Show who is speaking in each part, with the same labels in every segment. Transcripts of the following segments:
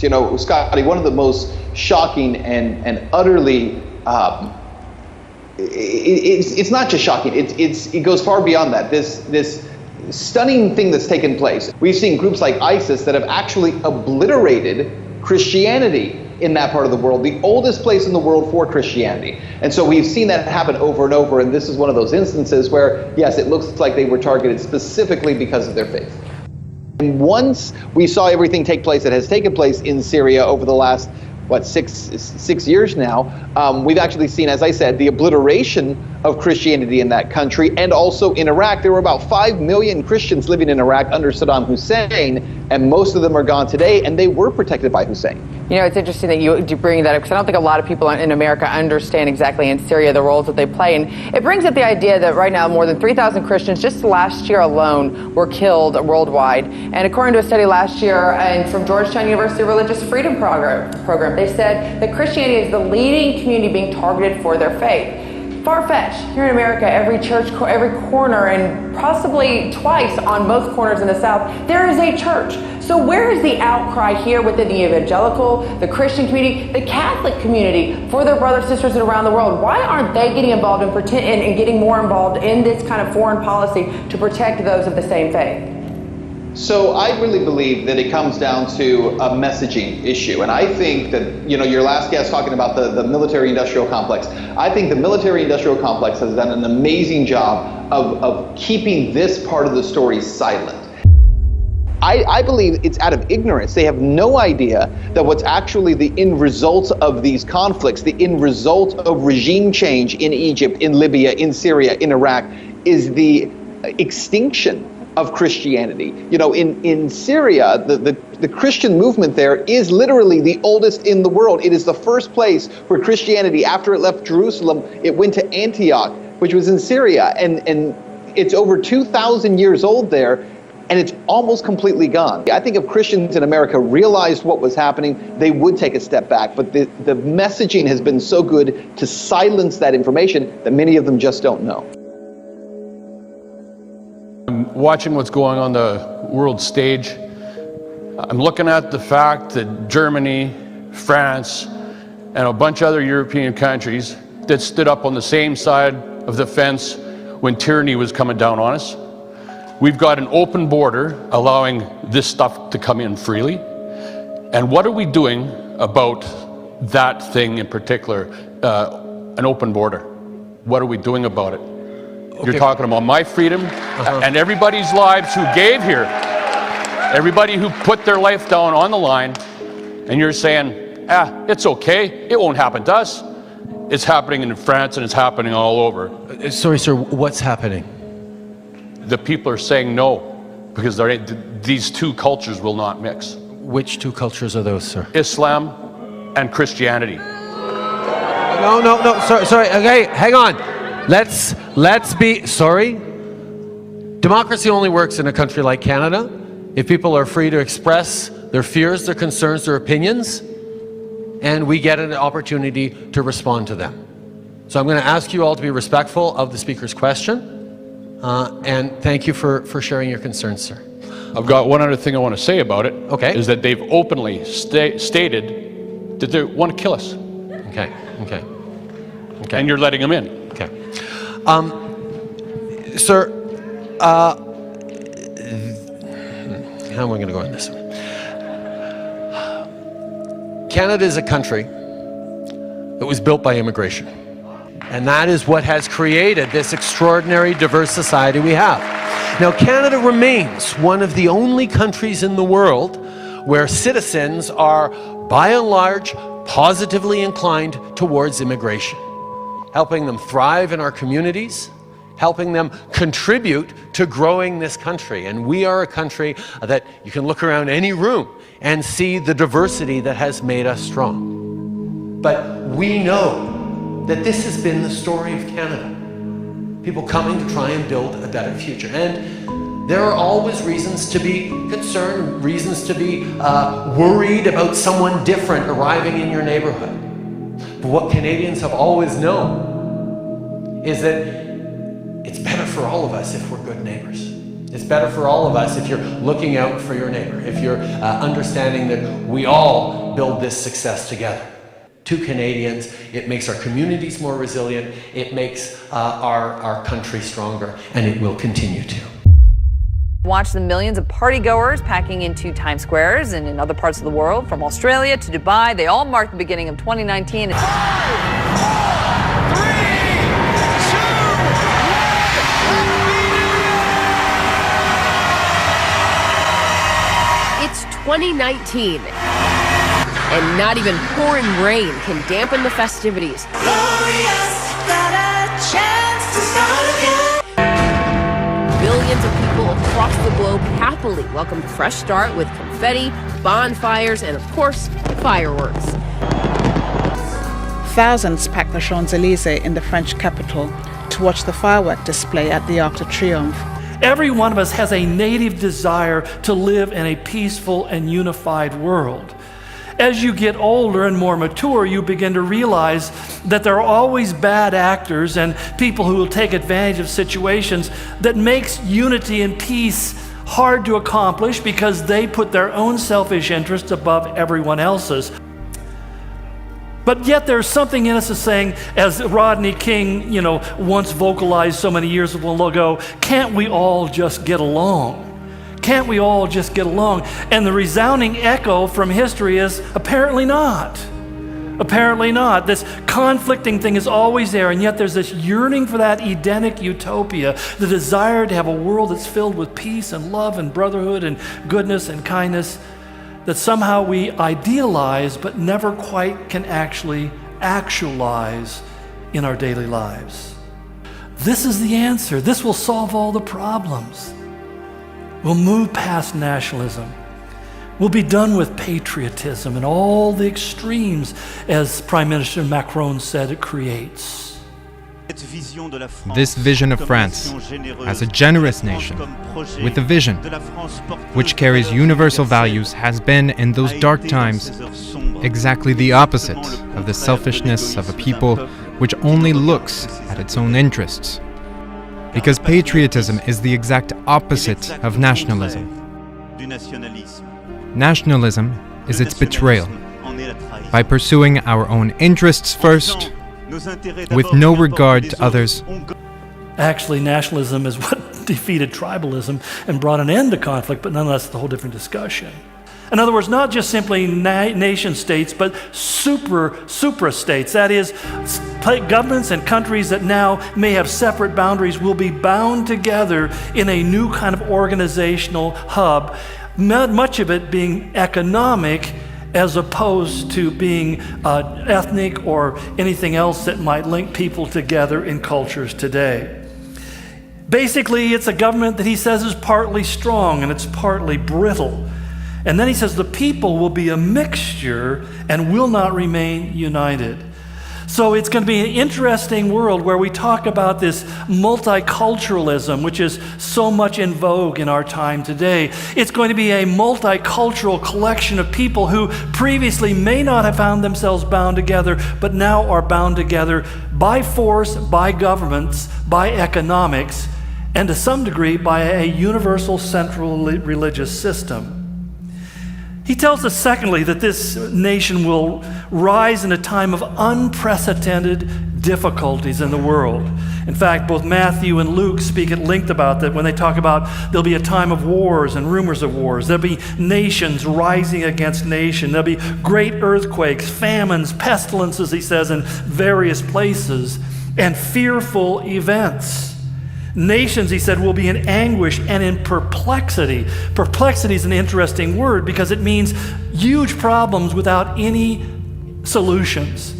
Speaker 1: You know, Scotty, one of the most shocking and utterly, it's not just shocking, it goes far beyond that. This stunning thing that's taken place. We've seen groups like ISIS that have actually obliterated Christianity in that part of the world, the oldest place in the world for Christianity. And so we've seen that happen over and over, and this is one of those instances where, yes, it looks like they were targeted specifically because of their faith. And once we saw everything take place that has taken place in Syria over the last, six years now, we've actually seen, as I said, the obliteration of Christianity in that country, and also in Iraq. There were about 5 million Christians living in Iraq under Saddam Hussein, and most of them are gone today, and they were protected by Hussein. You know, it's interesting that you bring that up, because I don't think a lot of people in America understand exactly in Syria the roles that they play. And it brings up the idea that right now more than 3,000 Christians just last year alone were killed worldwide. And according to a study last year and from Georgetown University Religious Freedom Program, they said that Christianity is the leading community being targeted for their faith. Far-fetched. Here in America, every church, every corner, and possibly twice on both corners in the South, there is a church. So where is the outcry here within the evangelical, the Christian community, the Catholic community for their brothers and sisters around the world? Why aren't they getting involved and getting more involved in this kind of foreign policy to protect those of the same faith? So I really believe that it comes down to a messaging issue. And I think that, you know, your last guest talking about the military-industrial complex, I think the military-industrial complex has done an amazing job of keeping this part of the story silent. I believe it's out of ignorance. They have no idea that what's actually the end result of these conflicts, the end result of regime change in Egypt, in Libya, in Syria, in Iraq, is the extinction of Christianity. You know, in Syria, the Christian movement there is literally the oldest in the world. It is the first place where Christianity, after it left Jerusalem, it went to Antioch, which was in Syria, and it's over 2,000 years old there, and it's almost completely gone. I think if Christians in America realized what was happening, they would take a step back, but the messaging has been so good to silence that information that many of them just don't know.
Speaker 2: I'm watching what's going on the world stage. I'm looking at the fact that Germany, France, and a bunch of other European countries that stood up on the same side of the fence when tyranny was coming down on us. We've got an open border allowing this stuff to come in freely. And what are we doing about that thing in particular, an open border? What are we doing about it? Okay. You're talking about my freedom and everybody's lives who gave here, everybody who put their life down on the line, and you're saying, it's okay, it won't happen to us. It's happening in France and it's happening all over.
Speaker 3: Sorry, sir, what's happening?
Speaker 2: The people are saying no, because these two cultures will not mix.
Speaker 3: Which two cultures are those, sir?
Speaker 2: Islam and Christianity.
Speaker 3: No, sorry, okay, hang on. Let's be, sorry. Democracy only works in a country like Canada if people are free to express their fears, their concerns, their opinions, and we get an opportunity to respond to them. So I'm going to ask you all to be respectful of the speaker's question, and thank you for sharing your concerns, sir.
Speaker 2: I've got one other thing I want to say about it.
Speaker 3: Okay.
Speaker 2: Is that they've openly stated that they want to kill us.
Speaker 3: Okay.
Speaker 2: And you're letting them in.
Speaker 3: Okay. Sir, how am I going to go on this one? Canada is a country that was built by immigration. And that is what has created this extraordinary diverse society we have. Now, Canada remains one of the only countries in the world where citizens are, by and large, positively inclined towards immigration, helping them thrive in our communities, helping them contribute to growing this country. And we are a country that you can look around any room and see the diversity that has made us strong. But we know that this has been the story of Canada. People coming to try and build a better future. And there are always reasons to be concerned, reasons to be worried about someone different arriving in your neighborhood. But what Canadians have always known is that it's better for all of us if we're good neighbors. It's better for all of us if you're looking out for your neighbor, if you're understanding that we all build this success together. To Canadians, it makes our communities more resilient, it makes our country stronger, and it will continue to.
Speaker 4: Watch the millions of partygoers packing into Times Squares and in other parts of the world, from Australia to Dubai. They all mark the beginning of 2019.
Speaker 5: It's 2019. And not even pouring rain can dampen the festivities.
Speaker 6: Glorious, got a chance to start again.
Speaker 5: Billions of people across the globe happily welcomed a fresh start with confetti, bonfires, and of course, fireworks.
Speaker 7: Thousands packed the Champs-Élysées in the French capital to watch the firework display at the Arc de Triomphe.
Speaker 8: Every one of us has a native desire to live in a peaceful and unified world. As you get older and more mature, you begin to realize that there are always bad actors and people who will take advantage of situations that makes unity and peace hard to accomplish because they put their own selfish interests above everyone else's. But yet there's something in us that's saying, as Rodney King, once vocalized so many years ago, can't we all just get along? Can't we all just get along? And the resounding echo from history is apparently not. Apparently not. This conflicting thing is always there, and yet there's this yearning for that Edenic utopia, the desire to have a world that's filled with peace and love and brotherhood and goodness and kindness that somehow we idealize but never quite can actually actualize in our daily lives. This is the answer. This will solve all the problems. We'll move past nationalism. We'll be done with patriotism and all the extremes, as Prime Minister Macron said it creates.
Speaker 9: This vision of France as a generous nation with a vision which carries universal values has been, in those dark times, exactly the opposite of the selfishness of a people which only looks at its own interests. Because patriotism is the exact opposite of nationalism. Nationalism is its betrayal. By pursuing our own interests first, with no regard to others.
Speaker 8: Actually, nationalism is what defeated tribalism and brought an end to conflict, but nonetheless, it's a whole different discussion. In other words, not just simply nation states, but supra-states. That is, governments and countries that now may have separate boundaries will be bound together in a new kind of organizational hub, much of it being economic as opposed to being ethnic or anything else that might link people together in cultures today. Basically, it's a government that he says is partly strong and it's partly brittle. And then he says the people will be a mixture and will not remain united. So it's going to be an interesting world where we talk about this multiculturalism, which is so much in vogue in our time today. It's going to be a multicultural collection of people who previously may not have found themselves bound together, but now are bound together by force, by governments, by economics, and to some degree by a universal central religious system. He tells us, secondly, that this nation will rise in a time of unprecedented difficulties in the world. In fact, both Matthew and Luke speak at length about that when they talk about there'll be a time of wars and rumors of wars. There'll be nations rising against nation. There'll be great earthquakes, famines, pestilences, he says, in various places, and fearful events. Nations, he said, will be in anguish and in perplexity. Perplexity is an interesting word because it means huge problems without any solutions.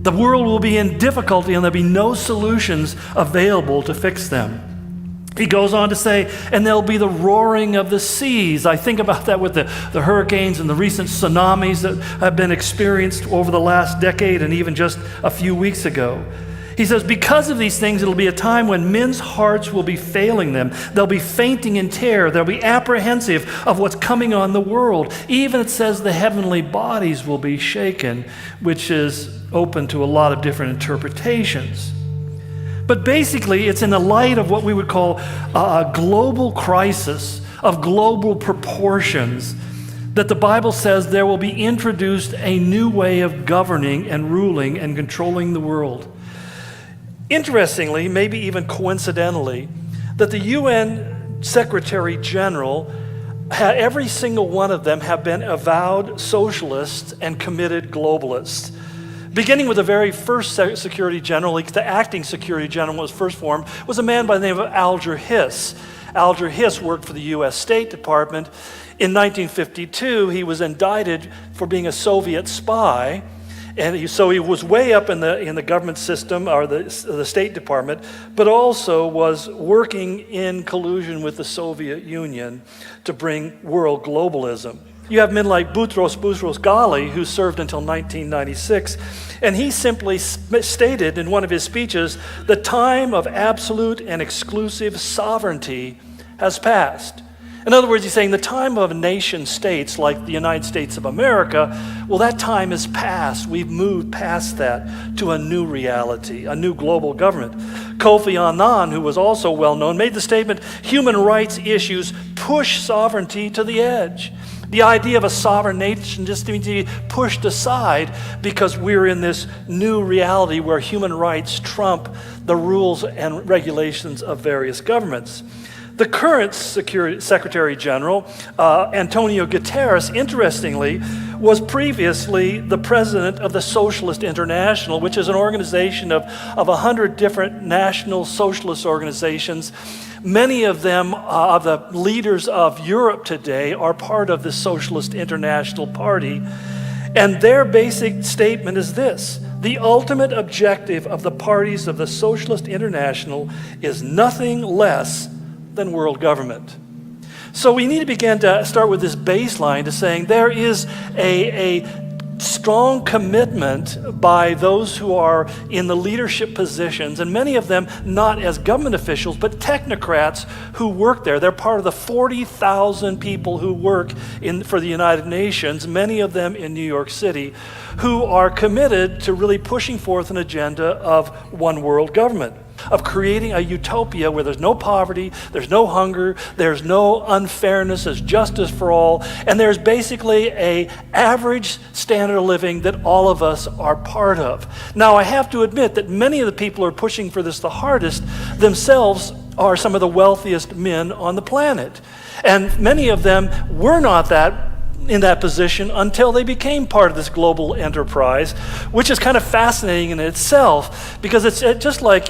Speaker 8: The world will be in difficulty and there'll be no solutions available to fix them. He goes on to say, and there'll be the roaring of the seas. I think about that with the hurricanes and the recent tsunamis that have been experienced over the last decade and even just a few weeks ago. He says, because of these things, it'll be a time when men's hearts will be failing them. They'll be fainting in terror. They'll be apprehensive of what's coming on the world. Even it says the heavenly bodies will be shaken, which is open to a lot of different interpretations. But basically, it's in the light of what we would call a global crisis of global proportions that the Bible says there will be introduced a new way of governing and ruling and controlling the world. Interestingly, maybe even coincidentally, that the UN Secretary General, every single one of them have been avowed socialists and committed globalists. Beginning with the very first Secretary General, the acting Secretary General was first formed, was a man by the name of Alger Hiss. Alger Hiss worked for the U.S. State Department. In 1952, he was indicted for being a Soviet spy, and so he was way up in the government system or the State Department, but also was working in collusion with the Soviet Union to bring world globalism. You have men like Boutros Boutros-Ghali, who served until 1996, and he simply stated in one of his speeches, the time of absolute and exclusive sovereignty has passed. In other words, he's saying the time of nation states like the United States of America, well, that time is past. We've moved past that to a new reality, a new global government. Kofi Annan, who was also well known, made the statement, human rights issues push sovereignty to the edge. The idea of a sovereign nation just needs to be pushed aside because we're in this new reality where human rights trump the rules and regulations of various governments. The current Secretary General, Antonio Guterres, interestingly, was previously the president of the Socialist International, which is an organization of 100 different national socialist organizations. Many of them, of the leaders of Europe today, are part of the Socialist International Party. And their basic statement is this: the ultimate objective of the parties of the Socialist International is nothing less than world government. So we need to begin to start with this baseline to saying there is a strong commitment by those who are in the leadership positions, and many of them not as government officials, but technocrats who work there. They're part of the 40,000 people who work for the United Nations, many of them in New York City, who are committed to really pushing forth an agenda of one world government, of creating a utopia where there's no poverty, there's no hunger, there's no unfairness, there's justice for all, and there's basically an average standard of living that all of us are part of. Now, I have to admit that many of the people who are pushing for this the hardest themselves are some of the wealthiest men on the planet. And many of them were not in that position until they became part of this global enterprise, which is kind of fascinating in itself, because it's just like,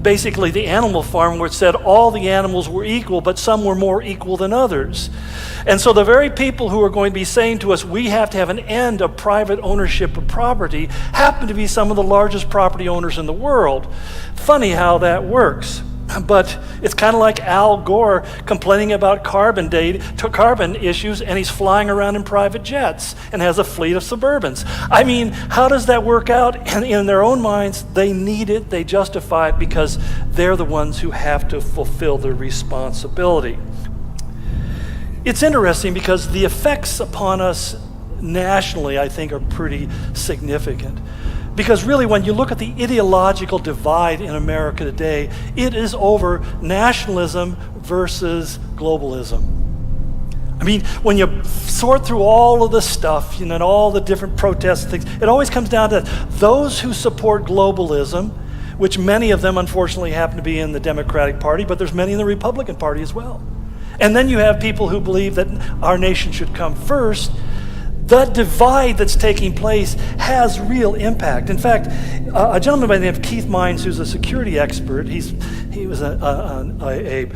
Speaker 8: basically the Animal Farm, where it said all the animals were equal, but some were more equal than others. And so the very people who are going to be saying to us, we have to have an end of private ownership of property, happen to be some of the largest property owners in the world. Funny how that works. But it's kind of like Al Gore complaining about carbon issues, and he's flying around in private jets and has a fleet of Suburbans. I mean, how does that work out? And in their own minds, they need it, they justify it because they're the ones who have to fulfill their responsibility. It's interesting because the effects upon us nationally, I think, are pretty significant. Because really, when you look at the ideological divide in America today, it is over nationalism versus globalism. I mean, when you sort through all of the stuff, and all the different protests and things, it always comes down to those who support globalism, which many of them unfortunately happen to be in the Democratic Party, but there's many in the Republican Party as well. And then you have people who believe that our nation should come first. The divide that's taking place has real impact. In fact, a gentleman by the name of Keith Mines, who's a security expert, he was a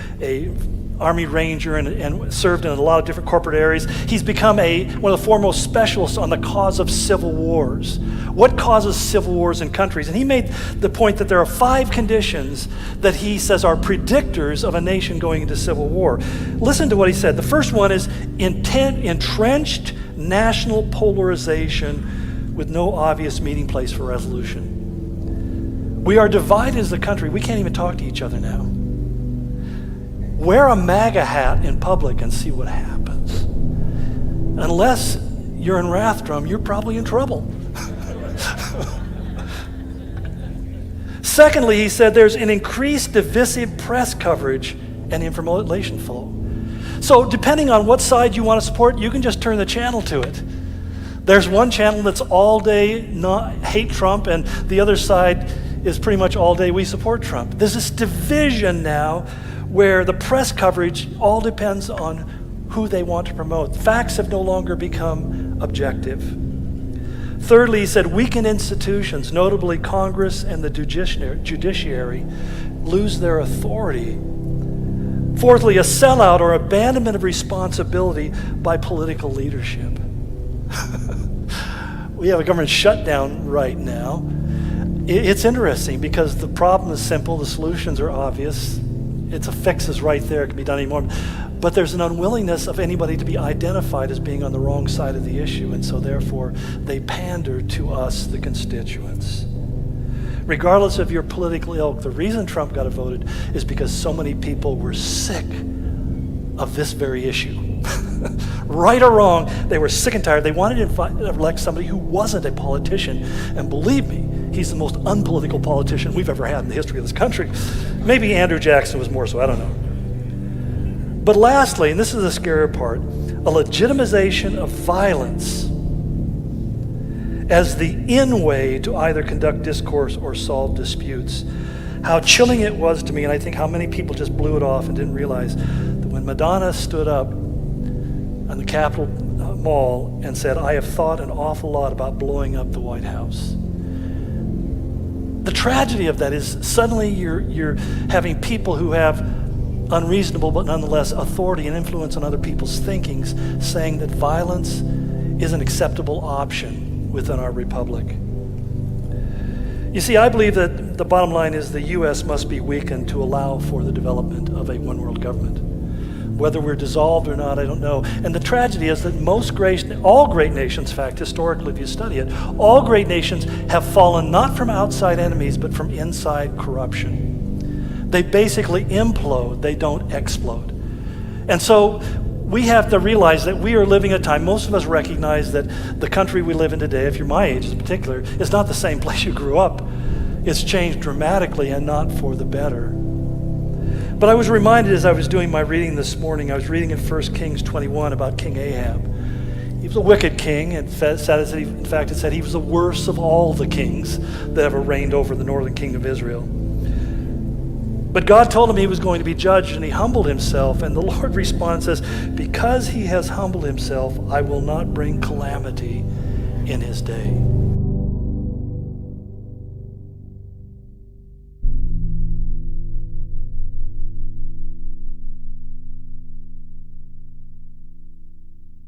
Speaker 8: Army Ranger and served in a lot of different corporate areas. He's become one of the foremost specialists on the cause of civil wars. What causes civil wars in countries? And he made the point that there are 5 conditions that he says are predictors of a nation going into civil war. Listen to what he said. The first one is entrenched national polarization with no obvious meeting place for resolution. We are divided as a country. We can't even talk to each other now. Wear a MAGA hat in public and see what happens. Unless you're in Rathdrum, you're probably in trouble. Secondly, he said there's an increased divisive press coverage and information flow. So depending on what side you want to support, you can just turn the channel to it. There's one channel that's all day not hate Trump, and the other side is pretty much all day we support Trump. There's this division now where the press coverage all depends on who they want to promote. Facts have no longer become objective. Thirdly, he said weakened institutions, notably Congress and the judiciary, lose their authority. Fourthly, a sellout or abandonment of responsibility by political leadership. We have a government shutdown right now. It's interesting because the problem is simple, the solutions are obvious. It's a fix is right there, it can be done anymore. But there's an unwillingness of anybody to be identified as being on the wrong side of the issue, and so therefore they pander to us, the constituents. Regardless of your political ilk, the reason Trump got voted is because so many people were sick of this very issue. Right or wrong, they were sick and tired. They wanted to elect somebody who wasn't a politician, and believe me, he's the most unpolitical politician we've ever had in the history of this country. Maybe Andrew Jackson was more so, I don't know. But lastly, and this is the scary part, a legitimization of violence as the in way to either conduct discourse or solve disputes. How chilling it was to me, and I think how many people just blew it off and didn't realize that when Madonna stood up on the Capitol Mall and said, "I have thought an awful lot about blowing up the White House." The tragedy of that is suddenly you're having people who have unreasonable but nonetheless authority and influence on other people's thinkings saying that violence is an acceptable option within our republic. You see, I believe that the bottom line is the U.S. must be weakened to allow for the development of a one-world government. Whether we're dissolved or not, I don't know. And the tragedy is that all great nations, in fact, historically, if you study it, all great nations have fallen not from outside enemies, but from inside corruption. They basically implode, they don't explode. And so we have to realize that we are living a time, most of us recognize that the country we live in today, if you're my age in particular, is not the same place you grew up. It's changed dramatically and not for the better. But I was reminded as I was doing my reading this morning, I was reading in 1 Kings 21 about King Ahab. He was a wicked king. In fact, it said he was the worst of all the kings that ever reigned over the northern kingdom of Israel. But God told him he was going to be judged, and he humbled himself. And the Lord responds and says, because he has humbled himself, I will not bring calamity in his day.